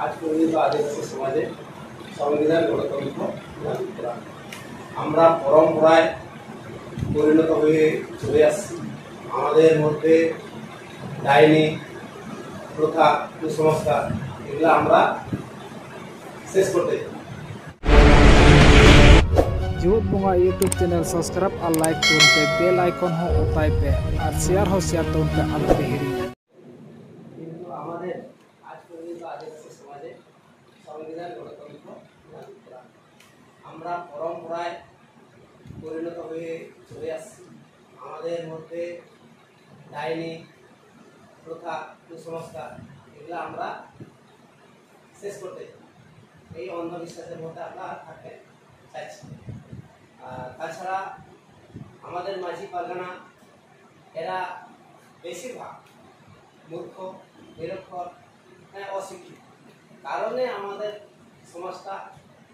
আজ পর্যন্ত আদিবাসী সমাজে সংবিধান গণতন্ত্র আমরা পরম্পরায় পরিণত হয়ে চলে আসছি। আমাদের মধ্যে ডাইনি প্রথা কুসংস্কার এগুলো আমরা শেষ করতে চাই। जीवत बंगा यूट्यूब चैनल सब्सक्राइब और लाइक करते बेल आइकन हो उताई पे और शेयर तो उनके आगे हिरी কিন্তু আমাদের আজ পর্যন্ত আদিবাসী সমাজে সংবিধান গণতন্ত্র আমরা পরম্পরায় পরিণত হয়ে চলে আসছি। আমাদের মধ্যে ডাইনি প্রথা কুসংস্কার এগুলো আমরা শেষ করতে চাই। এই অন্ধবিশ্বাসের মধ্যে আমরা থাকতে চাইছি। তাছাড়া আমাদের মাঝি পারগানা এরা বেশিরভাগ মূর্খ নিরক্ষর অশিক্ষিত কারণে আমাদের সমাজটা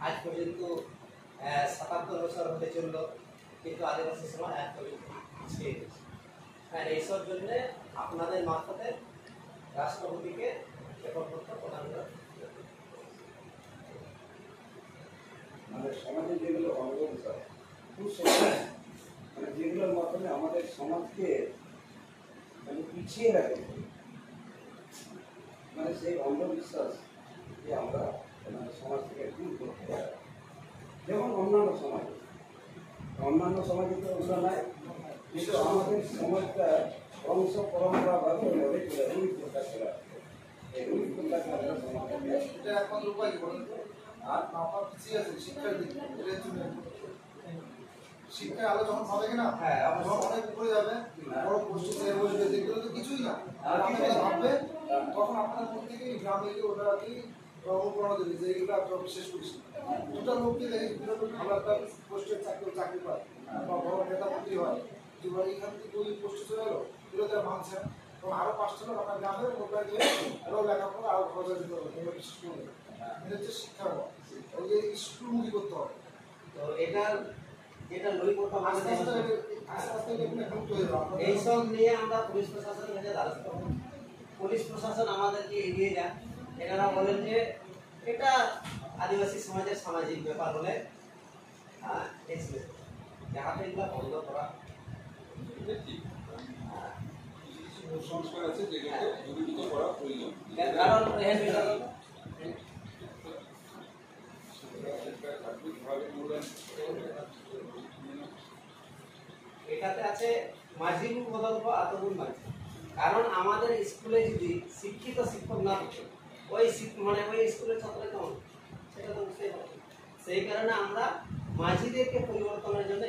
আজ পর্যন্ত ৭৭ বছর হতে চলল, কিন্তু আদিবাসী সমাজ আজ পর্যন্ত পিছিয়ে গেছে। এইসব জন্যে আপনাদের মারফতে রাষ্ট্রপতিকে রেকর্ডপত্র প্রদান করে মানে সমাজে যেগুলো অন্ধবিশ্বাস মানে যেগুলোর মাধ্যমে আমাদের সমাজকে মানে পিছিয়ে রাখে, মানে সেই অন্ধবিশ্বাস যে আমরা মানে সমাজ থেকে দূর করতে পারি। যেমন অন্যান্য সমাজে তো ওগুলো নাই, কিন্তু আমাদের সমাজটা বংশ পরম্পরাভাবে ওইভাবে চলে রুই প্রকাশ করা। এই রুই প্রকাশ করার সমাজকে এটা একমাত্র উপায় কি বলেন তো? আর আপনার পিছিয়ে আছে শিক্ষার দিক শিক্ষায় আলো যখন পাবে কিনা, যখন অনেক উপরে যাবে, বড় পোস্টে বসবে, যেগুলো তো কিছুই না ভাববে, তখন আপনার মন থেকে গ্রামে গিয়ে ওটা আর কি অনুপ্রেরণা দেবে যে এইগুলো আপনার শেষ করিস। দুটা লোককে দেখে ভালো একটা পোস্টের চাকরি পায় বা বড় নেতা মন্ত্রী হয়, যে এইখান থেকে ওই পোস্টে চলে গেলো, এগুলো তারা মানছে না, তখন আরো 5টা লোক আপনার গ্রামের মোবাইল দিয়ে আরো লেখাপড়া আরো খরচ দিতে হবে, বিশেষ করে এটা হচ্ছে শিক্ষা। ওই যে স্কুলমুখী করতে হবে। তো এটার যেটা লই করতে আস্তে আস্তে এইসব নিয়ে আমরা পুলিশ প্রশাসনের কাছে দ্বারস্থ হব। পুলিশ প্রশাসন আমাদেরকে এগিয়ে যান, এনারা বলেন যে এটা আদিবাসী সমাজের সামাজিক ব্যাপার বলে যাহাতে এগুলো বন্ধ করা সংস্কার আছে যেগুলো দূরীভূত করা প্রয়োজন। কারণ এটাতে আছে মাঝির বদল্প আতগুণ মাঝি। কারণ আমাদের স্কুলে যদি শিক্ষিত শিক্ষক না থাকে ওই স্কুলের ছাত্র কেমন সেটা তো বুঝতেই পারবে। সেই কারণে আমরা মাঝিদেরকে পরিবর্তনের জন্য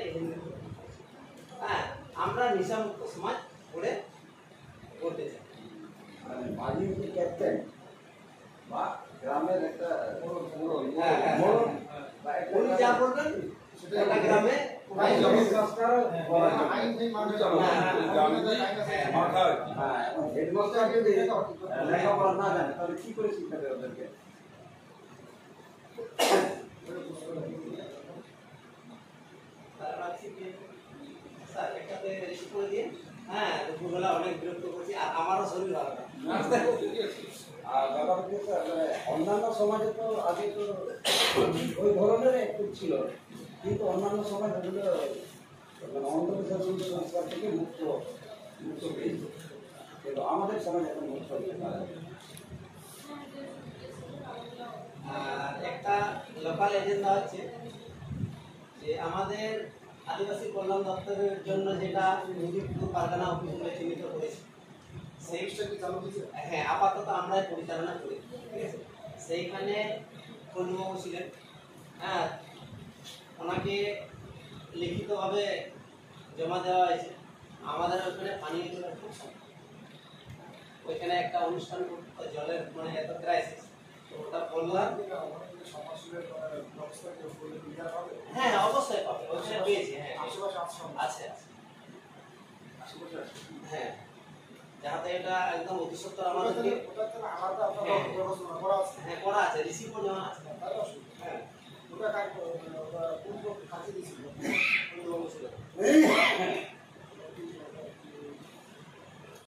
আমরা নিশামুক্ত সমাজ গড়ে করতে চাই। মানে মাঝি হচ্ছে ক্যাপ্টেন বা গ্রামের একটা উনি যা বলবেন সেটা গ্রামে লেখাপড়া না জানে তাহলে কি করে শিক্ষা দেবে ওদেরকে? দুপুরবেলা অনেক বিরক্ত করছি আর আমারও শরীর ভালো না। আর ব্যাপার হচ্ছে মানে অন্যান্য সমাজে তো আগে তো ওই ধরনের একটু ছিল, কিন্তু অন্যান্য সমাজ ওগুলো মানে অন্ধবিশ্বাস সংস্কার থেকে মুক্ত পেয়েছে, কিন্তু আমাদের সমাজ এখন মুক্ত হতে পারে। আর একটা লোকাল এজেন্ডা হচ্ছে যে আমাদের আদিবাসী কল্যাণ দপ্তরের জন্য যেটা নদীপুর পারগানা অফিসগুলো চিহ্নিত করেছে সেইটা কি চালু হয়েছে? হ্যাঁ, আপাতত আমরাই পরিচালনা করি। ঠিক আছে, সেইখানে খোঁজবাবু ছিলেন, ওনাকে লিখিতভাবে জমা দেওয়া হয়েছে। আমাদের ওইখানে পানীয় জলের খুব সমস্যা, ওইখানে একটা অনুষ্ঠান জলের মানে এত ক্রাইসিস, তো ওটা বললাম। হ্যাঁ, অবশ্যই পাবে, ওইখানে পেয়েছি। হ্যাঁ, আছে হ্যাঁ, যাতে এটা একদম অতি সত্তর আমাদেরকে হ্যাঁ করা আছে, রিসিভ নেওয়া আছে। হ্যাঁ, ওটা কাজ পূর্ব কাছে দিয়েছিল।